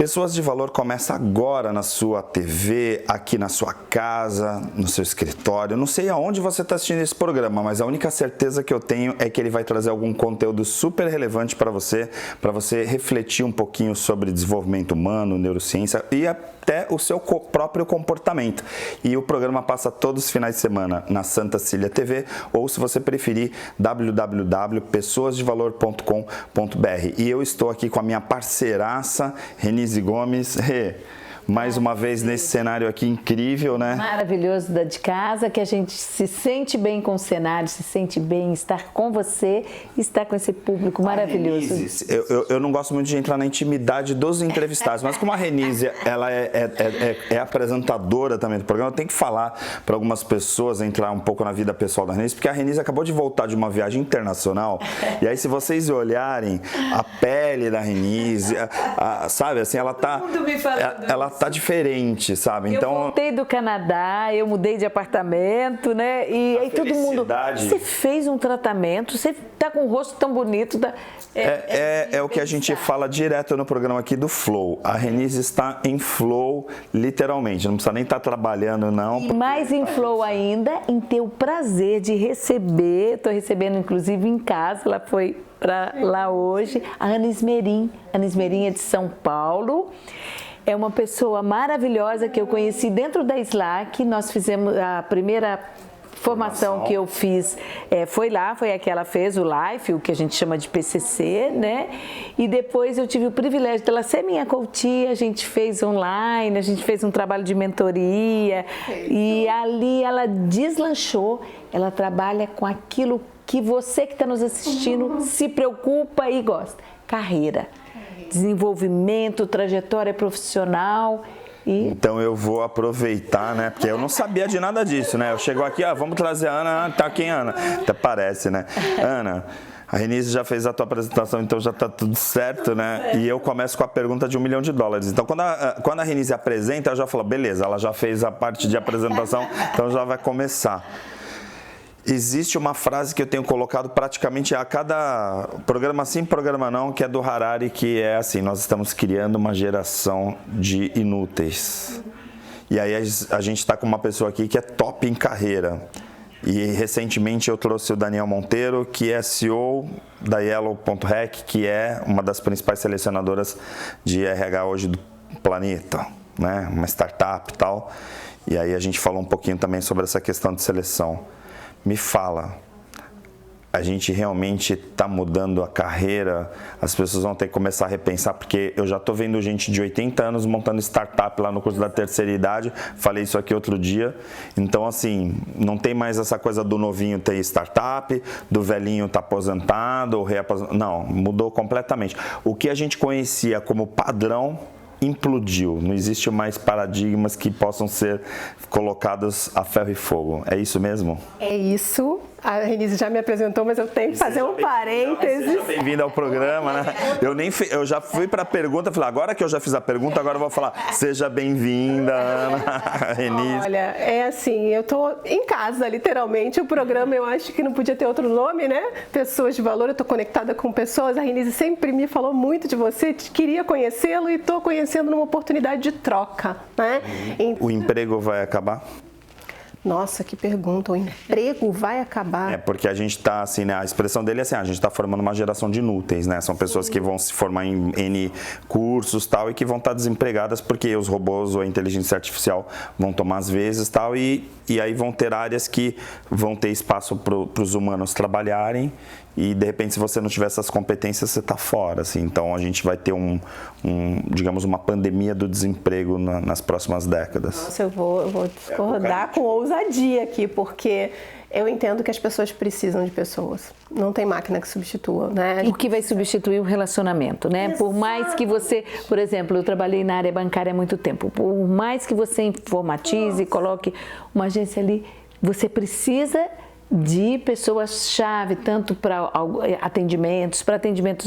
Pessoas de Valor começa agora na sua TV, aqui na sua casa, no seu escritório. Não sei aonde você está assistindo esse programa, mas a única certeza que eu tenho é que ele vai trazer algum conteúdo super relevante para você refletir um pouquinho sobre desenvolvimento humano, neurociência e até o seu próprio comportamento. E o programa passa todos os finais de semana na Santa Cília TV, ou se você preferir, www.pessoasdevalor.com.br. E eu estou aqui com a minha parceiraça, Renise Gomes. Mais uma vez nesse cenário aqui incrível, né? Maravilhoso da de casa, que a gente se sente bem com o cenário, se sente bem estar com você, estar com esse público maravilhoso. Renise, eu não gosto muito de entrar na intimidade dos entrevistados, mas como a Renise, ela é apresentadora também do programa, eu tenho que falar para algumas pessoas, entrar um pouco na vida pessoal da Renise, porque a Renise acabou de voltar de uma viagem internacional, e aí se vocês olharem a pele da Renise, sabe, assim, ela tá diferente, sabe? Então, eu voltei do Canadá, eu mudei de apartamento, né? E aí todo mundo, você fez um tratamento, você tá com o rosto tão bonito. É o que a gente fala direto no programa aqui do Flow. A Renise está em Flow, literalmente. Não precisa nem estar trabalhando, não. E mais em Flow ainda, em ter o prazer de receber, estou recebendo inclusive em casa, ela foi para lá hoje, a Ana Esmerim. Ana Esmerim é de São Paulo. É uma pessoa maravilhosa que eu conheci dentro da Slack. Nós fizemos a primeira formação que eu fiz, foi a que ela fez, o Life, o que a gente chama de PCC, né? E depois eu tive o privilégio dela ser minha coach, a gente fez online, a gente fez um trabalho de mentoria e ali ela deslanchou, ela trabalha com aquilo que você que está nos assistindo se preocupa e gosta, carreira. Desenvolvimento, trajetória profissional. Então eu vou aproveitar, né? Porque eu não sabia de nada disso, né? Eu chego aqui, vamos trazer a Ana, tá quem, Ana? Até parece, né? Ana, a Renise já fez a tua apresentação, então já tá tudo certo, né? E eu começo com a pergunta de $1 milhão. Então quando a Renise apresenta, eu já falo, beleza, ela já fez a parte de apresentação, então já vai começar. Existe uma frase que eu tenho colocado praticamente a cada programa sim, programa não, que é do Harari, que é assim: nós estamos criando uma geração de inúteis. E aí a gente está com uma pessoa aqui que é top em carreira. E recentemente eu trouxe o Daniel Monteiro, que é CEO da Yellow.Hack, que é uma das principais selecionadoras de RH hoje do planeta, né? Uma startup e tal. E aí a gente falou um pouquinho também sobre essa questão de seleção. Me fala, a gente realmente está mudando a carreira? As pessoas vão ter que começar a repensar, porque eu já estou vendo gente de 80 anos montando startup lá no curso da terceira idade, falei isso aqui outro dia. Então, assim, não tem mais essa coisa do novinho ter startup, do velhinho estar aposentado ou reaposentado. Não, mudou completamente. O que a gente conhecia como padrão implodiu, não existe mais paradigmas que possam ser colocados a ferro e fogo. É isso mesmo? É isso. A Renise já me apresentou, mas eu tenho que fazer um parênteses. Seja bem-vinda ao programa, né? Eu já fui para a pergunta, falei, agora que eu já fiz a pergunta, agora eu vou falar, seja bem-vinda, Ana, Renise. Olha, é assim, eu tô em casa, literalmente. O programa, eu acho que não podia ter outro nome, né? Pessoas de Valor, eu tô conectada com pessoas. A Renise sempre me falou muito de você, queria conhecê-lo e tô conhecendo numa oportunidade de troca, né? O emprego vai acabar? Nossa, que pergunta, o emprego vai acabar? É, porque a gente está, assim, né, a expressão dele é assim, a gente está formando uma geração de inúteis, né? São pessoas que vão se formar em N cursos tal e que vão estar desempregadas porque os robôs ou a inteligência artificial vão tomar as vezes tal e aí vão ter áreas que vão ter espaço para os humanos trabalharem e, de repente, se você não tiver essas competências, você está fora, assim. Então, a gente vai ter digamos, uma pandemia do desemprego nas próximas décadas. Nossa, eu vou discordar com ousadia aqui, porque eu entendo que as pessoas precisam de pessoas. Não tem máquina que substitua, né? O que vai substituir o relacionamento, né? Exato. Por mais que você, por exemplo, eu trabalhei na área bancária há muito tempo, por mais que você informatize, coloque uma agência ali, você precisa de pessoas-chave, tanto para atendimentos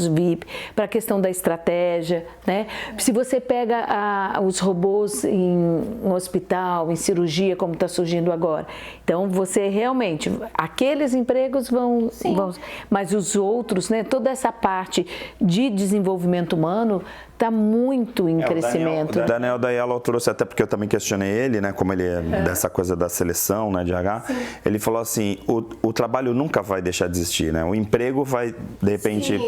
VIP, para a questão da estratégia, né? Se você pega os robôs em um hospital, em cirurgia, como está surgindo agora, então você realmente, aqueles empregos vão, mas os outros, né? Toda essa parte de desenvolvimento humano está muito em crescimento. O Daniel Daiello trouxe, até porque eu também questionei ele, né, como ele é dessa coisa da seleção, né, de RH, ele falou assim, o trabalho nunca vai deixar de existir, né, o emprego vai, de repente,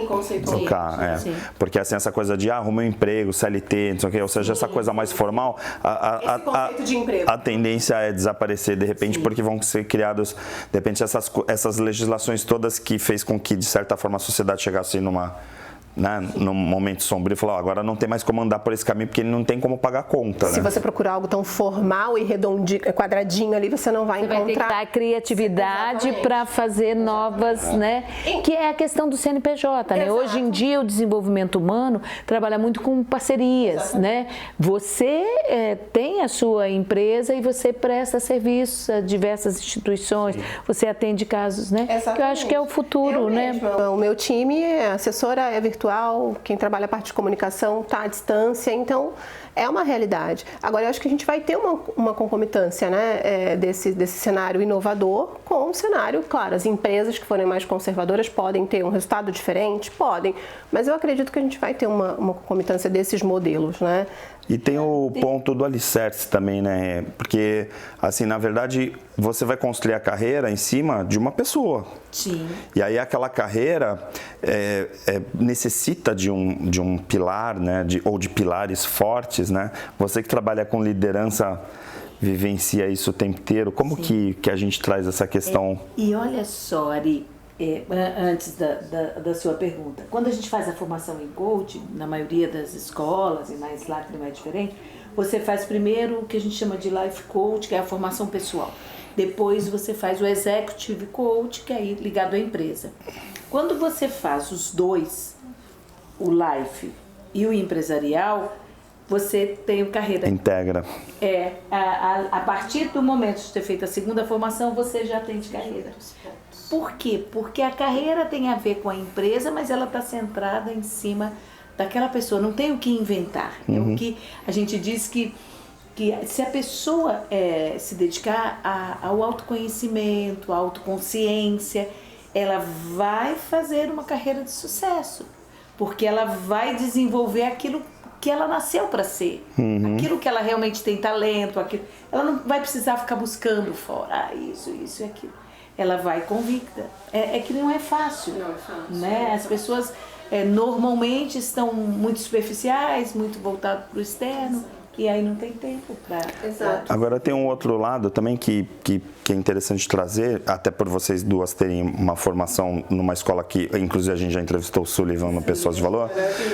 trocar, porque assim, essa coisa de arruma um emprego, CLT, não sei o quê, ou seja, essa coisa mais formal, a tendência é desaparecer de repente, porque vão ser criados, de repente, essas legislações todas que fez com que, de certa forma, a sociedade chegasse num momento sombrio e falou, agora não tem mais como andar por esse caminho porque ele não tem como pagar a conta. Se você procurar algo tão formal e redondinho, quadradinho ali, você não vai encontrar. Vai ter que dar criatividade para fazer novas, né? Que é a questão do CNPJ, né? Hoje em dia o desenvolvimento humano trabalha muito com parcerias, né? Você tem a sua empresa e você presta serviços a diversas instituições, você atende casos, né? Que eu acho que é o futuro, né? O meu time, a assessora é virtual, quem trabalha a parte de comunicação está à distância, então é uma realidade. Agora, eu acho que a gente vai ter uma concomitância, né, desse cenário inovador com o cenário, claro, as empresas que forem mais conservadoras podem ter um resultado diferente, podem, mas eu acredito que a gente vai ter uma concomitância desses modelos, né? E tem o ponto do alicerce também, né? Porque, assim, na verdade, você vai construir a carreira em cima de uma pessoa. Sim. E aí aquela carreira necessita de um pilar, né? Ou de pilares fortes, né? Você que trabalha com liderança vivencia isso o tempo inteiro. Como que a gente traz essa questão? E olha só, Ari, antes da sua pergunta, quando a gente faz a formação em coaching, na maioria das escolas, e na Slack não é diferente, você faz primeiro o que a gente chama de life coach, que é a formação pessoal. Depois você faz o executive coach, que é ligado à empresa. Quando você faz os dois, o life e o empresarial, você tem o carreira. Integra. A partir do momento de ter feito a segunda formação, você já tem de carreira. Por quê? Porque a carreira tem a ver com a empresa, mas ela está centrada em cima daquela pessoa. Não tem o que inventar. É o que a gente diz que se a pessoa se dedicar ao autoconhecimento, à autoconsciência, ela vai fazer uma carreira de sucesso. Porque ela vai desenvolver aquilo que ela nasceu para ser. Aquilo que ela realmente tem talento, ela não vai precisar ficar buscando fora, isso e aquilo. Ela vai convicta. É que não é fácil. Não é fácil. Né? As pessoas normalmente estão muito superficiais, muito voltadas para o externo, e aí não tem tempo para... Exato. Agora tem um outro lado também que é interessante trazer, até por vocês duas terem uma formação numa escola que, inclusive a gente já entrevistou o Sullivan no Pessoas de Valor,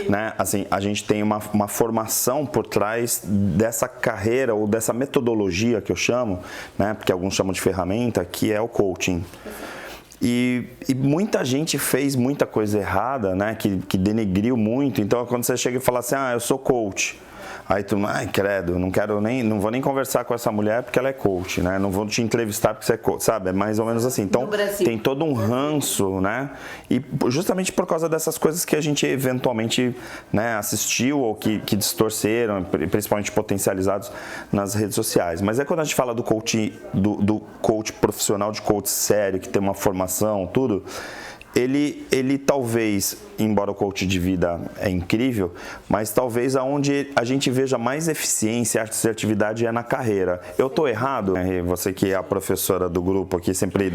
né? Assim, a gente tem uma formação por trás dessa carreira ou dessa metodologia que eu chamo, né? Porque alguns chamam de ferramenta, que é o coaching. E muita gente fez muita coisa errada, né? Que denegriu muito. Então, quando você chega e fala assim, eu sou coach. Aí tu, credo, não vou nem conversar com essa mulher porque ela é coach, né? Não vou te entrevistar porque você é coach, sabe? É mais ou menos assim. Então, tem todo um ranço, né? E justamente por causa dessas coisas que a gente eventualmente, né, assistiu ou que distorceram, principalmente potencializados nas redes sociais. Mas quando a gente fala do coach, do coach profissional, de coach sério, que tem uma formação, tudo... Ele talvez, embora o coach de vida é incrível, mas talvez aonde a gente veja mais eficiência e assertividade é na carreira. Eu tô errado? Você que é a professora do grupo aqui, sempre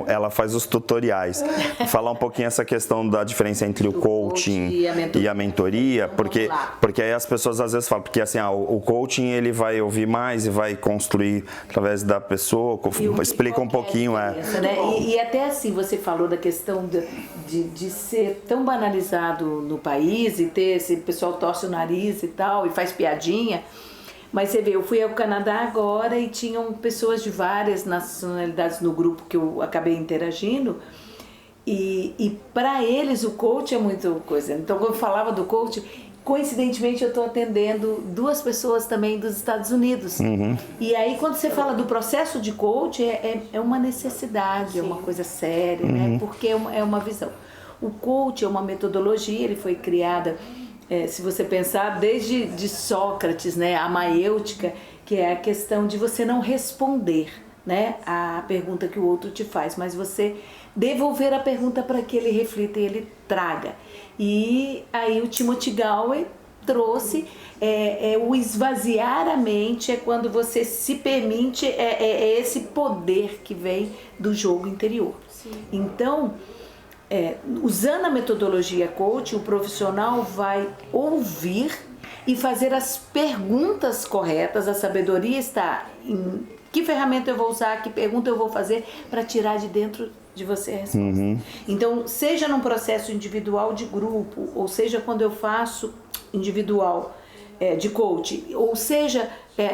ela faz os tutoriais. Falar um pouquinho essa questão da diferença entre o coaching e a mentoria, porque aí as pessoas às vezes falam, porque assim, o coaching ele vai ouvir mais e vai construir através da pessoa, explica um pouquinho. Né? E até assim, você falou da questão de ser tão banalizado no país e ter esse pessoal torce o nariz e tal e faz piadinha, mas você vê, eu fui ao Canadá agora e tinham pessoas de várias nacionalidades no grupo que eu acabei interagindo e para eles o coach é muito coisa. Então quando eu falava do coach, coincidentemente eu estou atendendo duas pessoas também dos Estados Unidos. E aí quando você fala do processo de coach, é uma necessidade, Sim. É uma coisa séria, né? Porque é uma visão. O coach é uma metodologia, ele foi criada, se você pensar, desde de Sócrates, né? A maêutica, que é a questão de você não responder, né, a pergunta que o outro te faz, mas você devolver a pergunta para que ele reflita e ele traga. E aí o Timothy Galway trouxe o esvaziar a mente, é quando você se permite, esse poder que vem do jogo interior. Sim. Então, usando a metodologia coach, o profissional vai ouvir e fazer as perguntas corretas. A sabedoria está em que ferramenta eu vou usar, que pergunta eu vou fazer para tirar de dentro de você a resposta. Uhum. Então, seja num processo individual de grupo, ou seja quando eu faço individual de coach, ou seja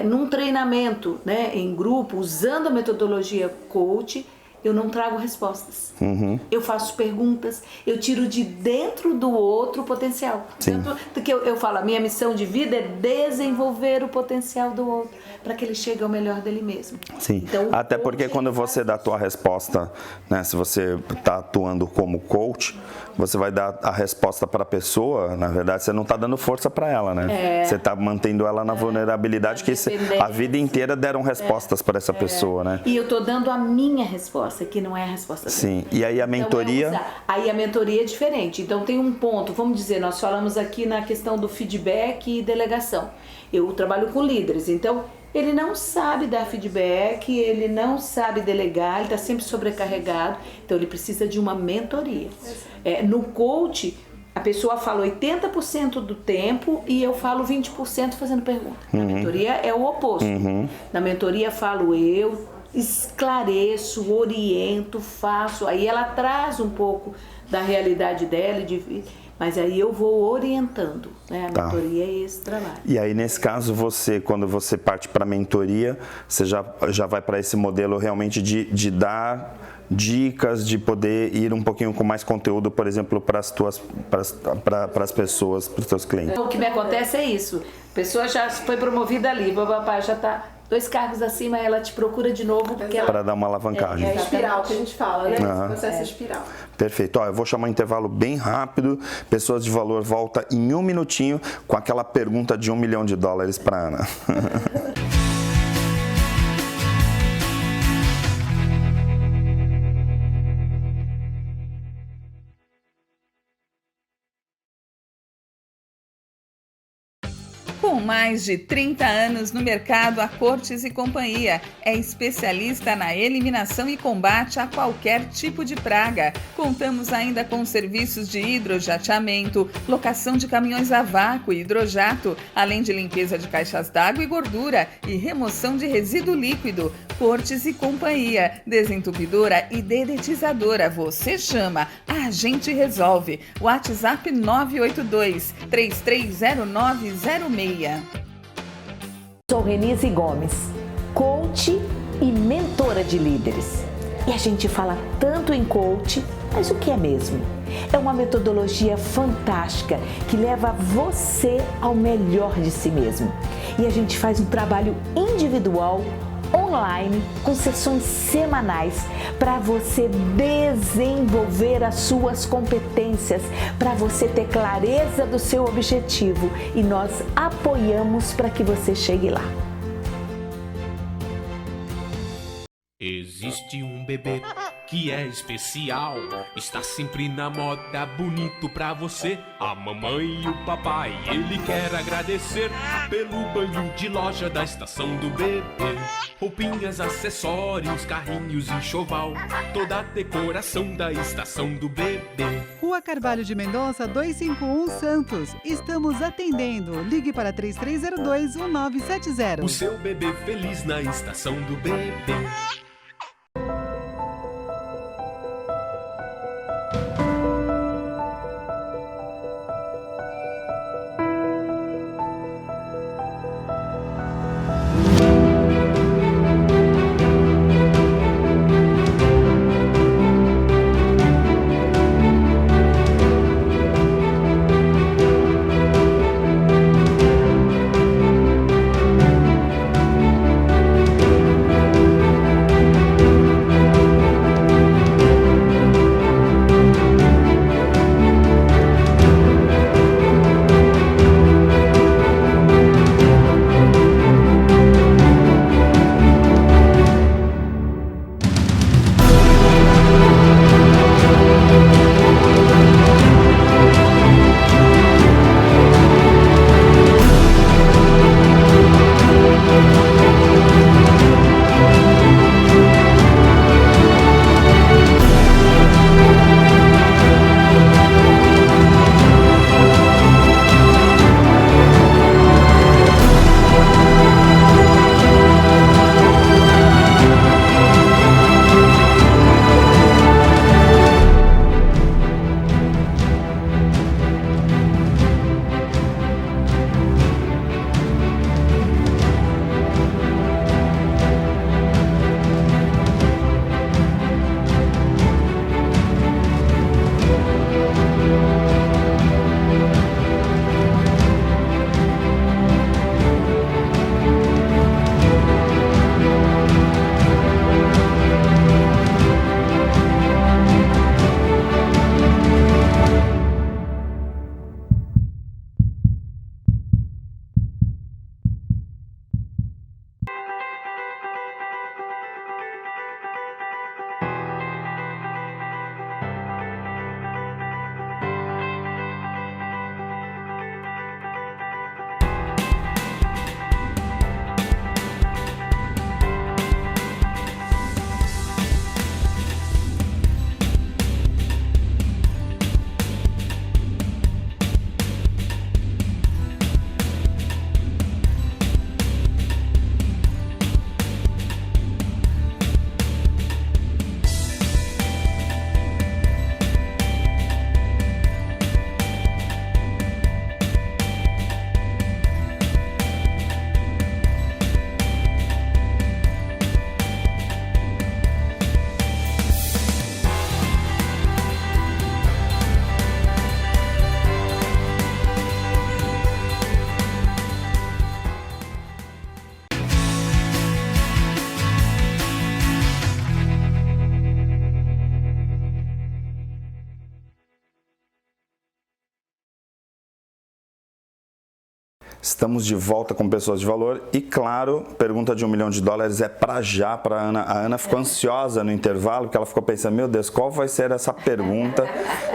num treinamento, né, em grupo, usando a metodologia coach, eu não trago respostas. Uhum. Eu faço perguntas, eu tiro de dentro do outro o potencial. Tanto que eu falo, a minha missão de vida é desenvolver o potencial do outro, para que ele chegue ao melhor dele mesmo. Sim, então, até porque quando você dá a tua resposta, né, se você está atuando como coach, você vai dar a resposta para a pessoa, na verdade você não está dando força para ela, né? Você está mantendo ela na vulnerabilidade, que a vida inteira deram respostas para essa pessoa, né? E eu estou dando a minha resposta, que não é a resposta dela. Sim, e aí a mentoria... Então, aí a mentoria é diferente. Então tem um ponto, vamos dizer, nós falamos aqui na questão do feedback e delegação. Eu trabalho com líderes, então ele não sabe dar feedback, ele não sabe delegar, ele está sempre sobrecarregado, então ele precisa de uma mentoria. No coach, a pessoa fala 80% do tempo e eu falo 20% fazendo pergunta. Na mentoria é o oposto. Na mentoria falo eu, esclareço, oriento, faço, aí ela traz um pouco da realidade dela, mas aí eu vou orientando, né? A mentoria é esse trabalho. E aí, nesse caso, quando você parte para a mentoria, você já vai para esse modelo realmente de dar dicas, de poder ir um pouquinho com mais conteúdo, por exemplo, para as pessoas, para os teus clientes. Então, o que me acontece é isso. A pessoa já foi promovida ali, o papai já está 2 cargos acima, ela te procura de novo porque ela... Para dar uma alavancagem. É a espiral que a gente fala, né? Esse processo é espiral. Perfeito. Eu vou chamar um intervalo bem rápido. Pessoas de Valor volta em 1 minutinho com aquela pergunta de $1 milhão para a Ana. Com mais de 30 anos no mercado, a Cortes e Companhia é especialista na eliminação e combate a qualquer tipo de praga. Contamos ainda com serviços de hidrojateamento, locação de caminhões a vácuo e hidrojato, além de limpeza de caixas d'água e gordura e remoção de resíduo líquido. Cortes e Companhia, desentupidora e dedetizadora. Você chama, a gente resolve. WhatsApp 982 330906. Sou Renise Gomes, coach e mentora de líderes. E a gente fala tanto em coach, mas o que é mesmo? É uma metodologia fantástica que leva você ao melhor de si mesmo. E a gente faz um trabalho individual, online, com sessões semanais para você desenvolver as suas competências, para você ter clareza do seu objetivo, e nós apoiamos para que você chegue lá. Existe um bebê que é especial, está sempre na moda, bonito pra você. A mamãe e o papai, ele quer agradecer pelo banho de loja da estação do bebê. Roupinhas, acessórios, carrinhos, enxoval, toda a decoração da estação do bebê. Rua Carvalho de Mendonça, 251 Santos. Estamos atendendo. Ligue para 3302-1970. O seu bebê feliz na estação do bebê. Estamos de volta com Pessoas de Valor e, claro, pergunta de $1 milhão é para já, para a Ana. A Ana ficou ansiosa no intervalo, porque ela ficou pensando, meu Deus, qual vai ser essa pergunta?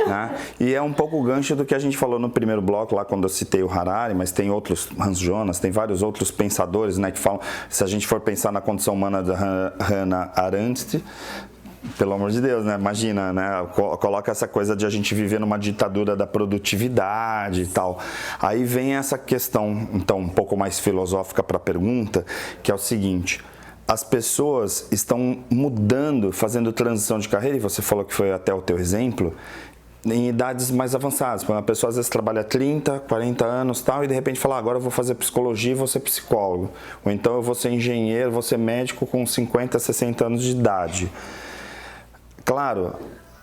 Né? E é um pouco o gancho do que a gente falou no primeiro bloco, lá quando eu citei o Harari, mas tem outros, Hans Jonas, tem vários outros pensadores, né, que falam, se a gente for pensar na condição humana da Hannah Arendt, pelo amor de Deus, né? Imagina, né? Coloca essa coisa de a gente viver numa ditadura da produtividade e tal. Aí vem essa questão, então, um pouco mais filosófica para a pergunta, que é o seguinte: as pessoas estão mudando, fazendo transição de carreira, e você falou que foi até o teu exemplo, em idades mais avançadas. Quando a pessoa às vezes trabalha 30, 40 anos tal, e de repente fala, agora eu vou fazer psicologia e vou ser psicólogo. Ou então eu vou ser engenheiro, vou ser médico com 50, 60 anos de idade. Claro,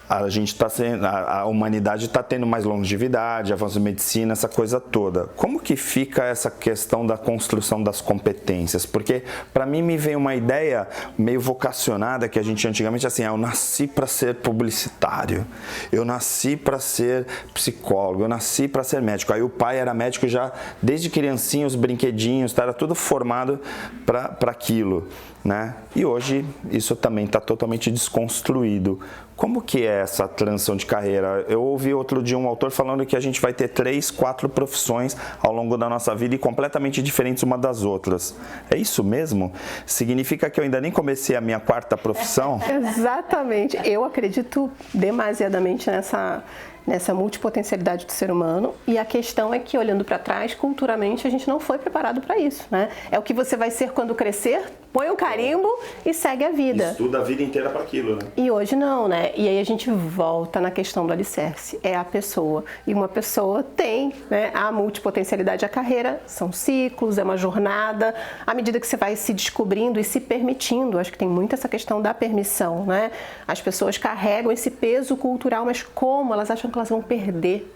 a humanidade está tendo mais longevidade, avanço de medicina, essa coisa toda. Como que fica essa questão da construção das competências? Porque para mim me vem uma ideia meio vocacionada que a gente antigamente assim, eu nasci para ser publicitário, eu nasci para ser psicólogo, eu nasci para ser médico. Aí o pai era médico já desde criancinha, os brinquedinhos, era tudo formado para aquilo, né? E hoje isso também está totalmente desconstruído. Como que é essa transição de carreira? Eu ouvi outro dia um autor falando que a gente vai ter 3, 4 profissões ao longo da nossa vida e completamente diferentes uma das outras. É isso mesmo? Significa que eu ainda nem comecei a minha 4ª profissão? Exatamente. Eu acredito demasiadamente nessa multipotencialidade do ser humano, e a questão é que, olhando para trás, culturalmente a gente não foi preparado para isso, né? É o que você vai ser quando crescer, põe um carimbo e segue a vida. Estuda a vida inteira para aquilo, né? E hoje não, né? E aí a gente volta na questão do alicerce, é a pessoa. E uma pessoa tem, né, a multipotencialidade, a carreira, são ciclos, é uma jornada, à medida que você vai se descobrindo e se permitindo, acho que tem muito essa questão da permissão, né? As pessoas carregam esse peso cultural, mas como elas acham que elas vão perder?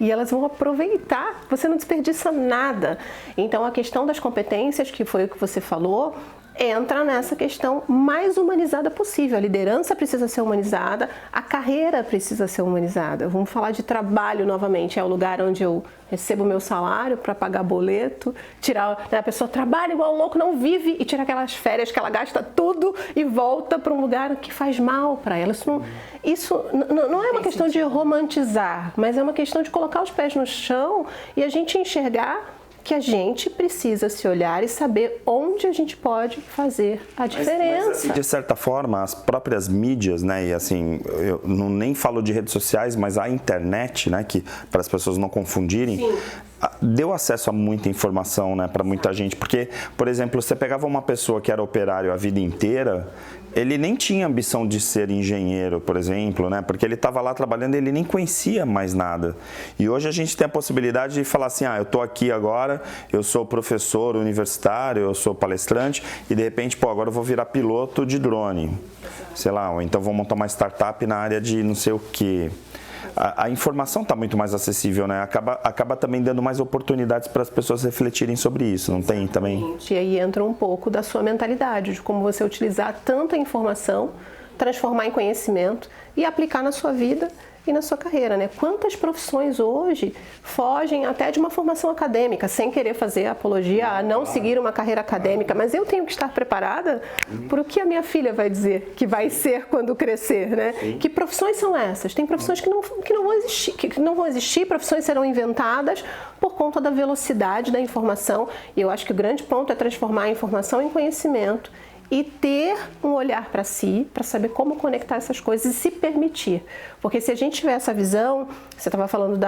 E elas vão aproveitar, você não desperdiça nada. Então a questão das competências, que foi o que você falou, entra nessa questão mais humanizada possível. A liderança precisa ser humanizada, a carreira precisa ser humanizada. Vamos falar de trabalho novamente, é o lugar onde eu recebo o meu salário para pagar boleto, tirar, né, a pessoa trabalha igual um louco, não vive e tira aquelas férias que ela gasta tudo e volta para um lugar que faz mal para ela. Isso não é uma questão de romantizar, mas é uma questão de colocar os pés no chão e a gente enxergar que a gente precisa se olhar e saber onde a gente pode fazer a diferença. Mas, assim, de certa forma, as próprias mídias, né, e assim, eu nem falo de redes sociais, mas a internet, né, que para as pessoas não confundirem, sim, deu acesso a muita informação, né, para muita gente. Porque, por exemplo, você pegava uma pessoa que era operário a vida inteira, ele nem tinha ambição de ser engenheiro, por exemplo, né? Porque ele estava lá trabalhando e ele nem conhecia mais nada. E hoje a gente tem a possibilidade de falar assim, eu estou aqui agora, eu sou professor universitário, eu sou palestrante e de repente, agora eu vou virar piloto de drone, sei lá, ou então vou montar uma startup na área de não sei o quê. A informação está muito mais acessível, né? Acaba também dando mais oportunidades para as pessoas refletirem sobre isso, não tem também? E aí entra um pouco da sua mentalidade, de como você utilizar tanta informação, transformar em conhecimento e aplicar na sua vida e na sua carreira, né? Quantas profissões hoje fogem até de uma formação acadêmica, sem querer fazer apologia a não seguir uma carreira acadêmica, mas eu tenho que estar preparada para o que a minha filha vai dizer, que vai ser quando crescer, né? Sim. Que profissões são essas? Tem profissões que não vão existir, profissões serão inventadas por conta da velocidade da informação, e eu acho que o grande ponto é transformar a informação em conhecimento e ter um olhar para si, para saber como conectar essas coisas e se permitir. Porque se a gente tiver essa visão, você estava falando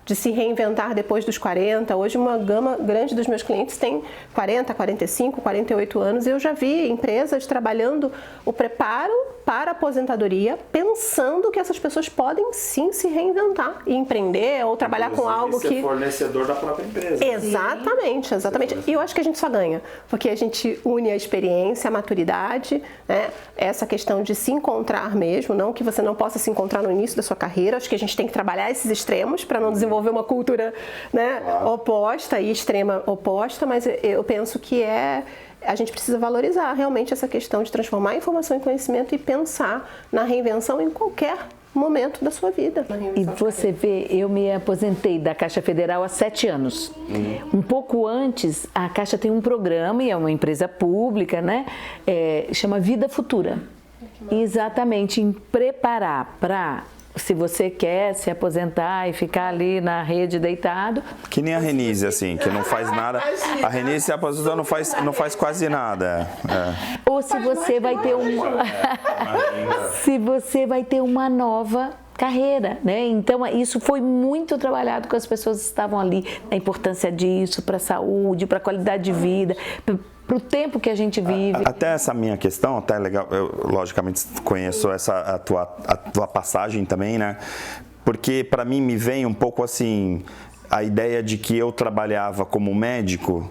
de se reinventar depois dos 40, hoje uma gama grande dos meus clientes tem 40, 45, 48 anos, e eu já vi empresas trabalhando o preparo para a aposentadoria, pensando que essas pessoas podem sim se reinventar e empreender ou trabalhar com algo que... ser fornecedor da própria empresa. Exatamente, exatamente. E eu acho que a gente só ganha, porque a gente une a experiência, a maturidade, né? Essa questão de se encontrar mesmo, não que você não possa se encontrar no início da sua carreira, acho que a gente tem que trabalhar esses extremos para não desenvolver uma cultura, né, oposta e extrema oposta, mas eu penso que é a gente precisa valorizar realmente essa questão de transformar a informação em conhecimento e pensar na reinvenção em qualquer momento da sua vida. E você vê, eu me aposentei da Caixa Federal há 7 anos. Um pouco antes, a Caixa tem um programa, e é uma empresa pública, né? Chama Vida Futura. Exatamente, em preparar para, se você quer se aposentar e ficar ali na rede deitado. Que nem a Renise, assim, que não faz nada. A Renise se aposentou, não faz quase nada. Ou se você vai ter se você vai ter uma nova carreira, né? Então, isso foi muito trabalhado com as pessoas que estavam ali, a importância disso para a saúde, para a qualidade de vida, para o tempo que a gente vive. Até essa minha questão, até é legal, eu logicamente conheço a tua passagem também, né? Porque para mim me vem um pouco assim, a ideia de que eu trabalhava como médico,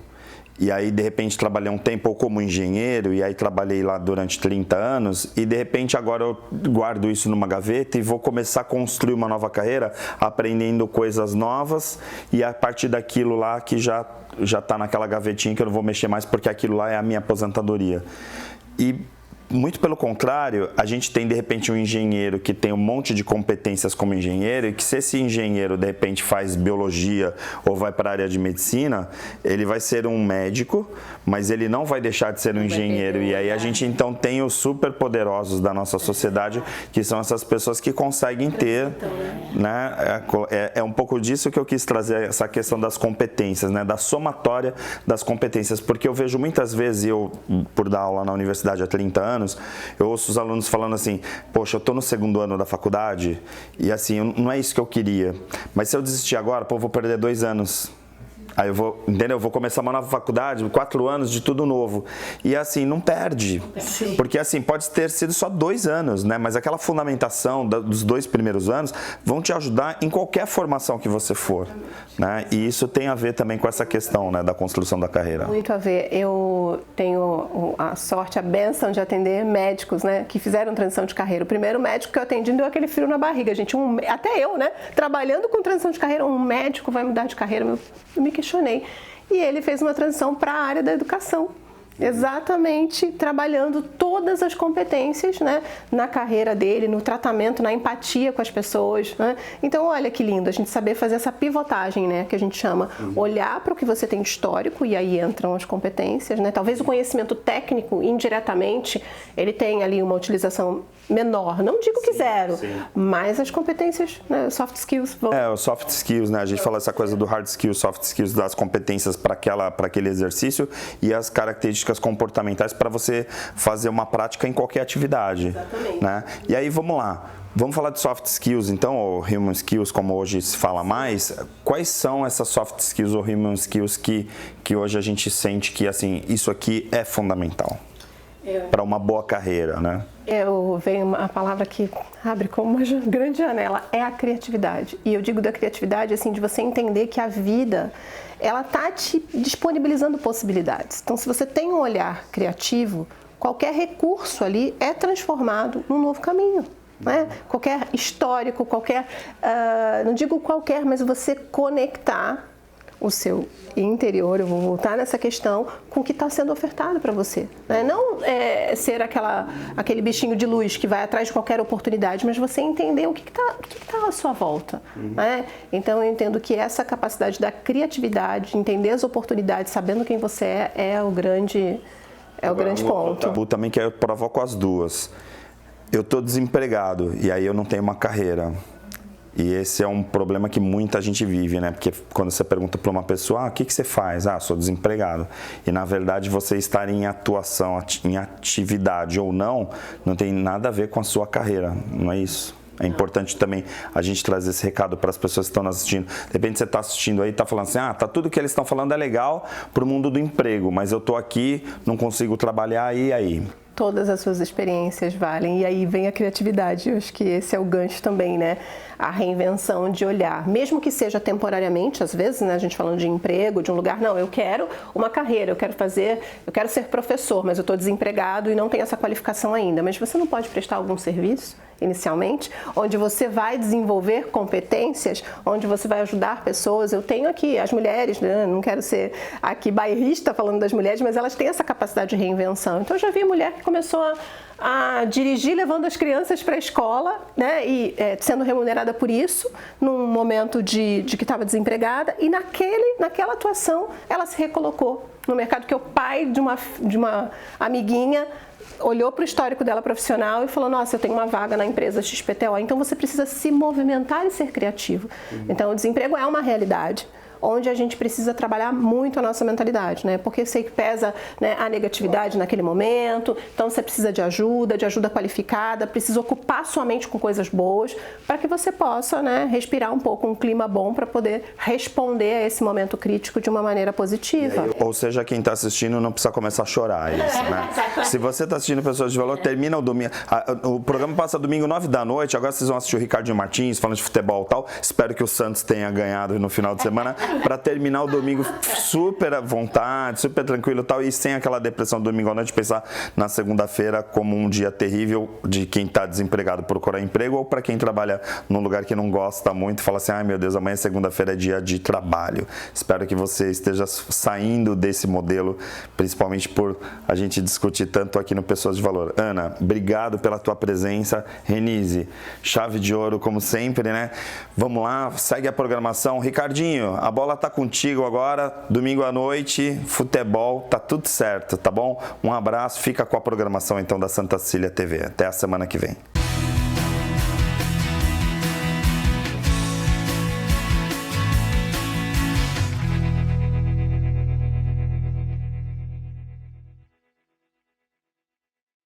e aí de repente trabalhei um tempo como engenheiro, e aí trabalhei lá durante 30 anos, e de repente agora eu guardo isso numa gaveta e vou começar a construir uma nova carreira, aprendendo coisas novas, e a partir daquilo lá que já está naquela gavetinha que eu não vou mexer mais porque aquilo lá é a minha aposentadoria. E muito pelo contrário, a gente tem de repente um engenheiro que tem um monte de competências como engenheiro, e que se esse engenheiro de repente faz biologia ou vai para a área de medicina, ele vai ser um médico, mas ele não vai deixar de ser um engenheiro. E aí a gente então tem os super poderosos da nossa sociedade, que são essas pessoas que conseguem ter, né? É um pouco disso que eu quis trazer, essa questão das competências, né? Da somatória das competências, porque eu vejo muitas vezes, eu por dar aula na universidade há 30 anos, eu ouço os alunos falando assim, poxa, eu estou no 2º ano da faculdade e assim, não é isso que eu queria, mas se eu desistir agora, pô, eu vou perder 2 anos. Aí eu vou, entendeu? Eu vou começar uma nova faculdade, 4 anos de tudo novo. E assim, não perde. Sim. Porque assim, pode ter sido só 2 anos, né? Mas aquela fundamentação dos 2 primeiros anos vão te ajudar em qualquer formação que você for, né? E isso tem a ver também com essa questão, né, da construção da carreira. Muito a ver. Eu tenho a sorte, a bênção de atender médicos, né, que fizeram transição de carreira. O primeiro médico que eu atendi deu aquele frio na barriga, gente. Até eu, né, trabalhando com transição de carreira, um médico vai mudar de carreira, eu me questionei. E ele fez uma transição para a área da educação. Exatamente, trabalhando todas as competências, né, na carreira dele, no tratamento, na empatia com as pessoas, né? Então, olha que lindo a gente saber fazer essa pivotagem, né, que a gente chama, olhar para o que você tem de histórico, e aí entram as competências, né? Talvez o conhecimento técnico, indiretamente, ele tem ali uma utilização menor, não digo que zero, mas as competências, né, soft skills vão... os soft skills, né, a gente fala essa coisa do hard skills, soft skills, das competências para aquele exercício, e as características comportamentais para você fazer uma prática em qualquer atividade. Exatamente. Né? E aí, vamos lá. Vamos falar de soft skills, então, ou human skills, como hoje se fala mais. Quais são essas soft skills ou human skills que hoje a gente sente que, assim, isso aqui é fundamental para uma boa carreira, né? Vem uma palavra que abre como uma grande janela, é a criatividade. E eu digo da criatividade, assim, de você entender que a vida, ela tá te disponibilizando possibilidades. Então, se você tem um olhar criativo, qualquer recurso ali é transformado num novo caminho. Né? Qualquer histórico, não digo qualquer, mas você conectar o seu interior, eu vou voltar nessa questão, com o que está sendo ofertado para você. Né? Não ser aquele bichinho de luz que vai atrás de qualquer oportunidade, mas você entender o que está à sua volta. Né? Então, eu entendo que essa capacidade da criatividade, entender as oportunidades, sabendo quem você é o grande ponto. Tabu também que eu provoco as duas. Eu estou desempregado e aí eu não tenho uma carreira. E esse é um problema que muita gente vive, né? Porque quando você pergunta para uma pessoa, o que você faz? Sou desempregado. E na verdade você estar em atuação, em atividade ou não tem nada a ver com a sua carreira, não é isso? É importante também a gente trazer esse recado para as pessoas que estão nos assistindo. De repente você está assistindo aí e está falando assim, tá tudo que eles estão falando é legal para o mundo do emprego, mas eu estou aqui, não consigo trabalhar, e aí? Todas as suas experiências valem, e aí vem a criatividade. Eu acho que esse é o gancho também, né? A reinvenção de olhar, mesmo que seja temporariamente, às vezes, né? A gente falando de emprego, de um lugar, não, eu quero uma carreira, eu quero ser professor, mas eu estou desempregado e não tenho essa qualificação ainda. Mas você não pode prestar algum serviço? inicialmente, onde você vai desenvolver competências, onde você vai ajudar pessoas. Eu tenho aqui as mulheres, né? Não quero ser aqui bairrista falando das mulheres, mas elas têm essa capacidade de reinvenção. Então eu já vi mulher que começou a dirigir levando as crianças para a escola, né, e sendo remunerada por isso, num momento de que estava desempregada, e naquela atuação ela se recolocou no mercado, que o pai de uma amiguinha olhou para o histórico dela profissional e falou: nossa, eu tenho uma vaga na empresa XPTO, então você precisa se movimentar e ser criativo. Então o desemprego é uma realidade, onde a gente precisa trabalhar muito a nossa mentalidade, né? Porque eu sei que pesa, né, a negatividade naquele momento, então você precisa de ajuda qualificada, precisa ocupar sua mente com coisas boas, para que você possa, né, respirar um pouco, um clima bom, para poder responder a esse momento crítico de uma maneira positiva. Ou seja, quem está assistindo não precisa começar a chorar, é isso, né? Se você está assistindo Pessoas de Valor, termina o domingo. O programa passa domingo 9 da noite, agora vocês vão assistir o Ricardinho Martins falando de futebol e tal. Espero que o Santos tenha ganhado no final de semana, para terminar o domingo super à vontade, super tranquilo e tal, e sem aquela depressão do domingo à noite, pensar na segunda-feira como um dia terrível de quem está desempregado procurar emprego, ou para quem trabalha num lugar que não gosta muito e fala assim: ai meu Deus, amanhã segunda-feira é dia de trabalho. Espero que você esteja saindo desse modelo, principalmente por a gente discutir tanto aqui no Pessoas de Valor. Ana, obrigado pela tua presença. Renise, chave de ouro como sempre, né? Vamos lá, segue a programação. Ricardinho, a bola tá contigo agora, domingo à noite, futebol, tá tudo certo, tá bom? Um abraço, fica com a programação então da Santa Cecília TV. Até a semana que vem.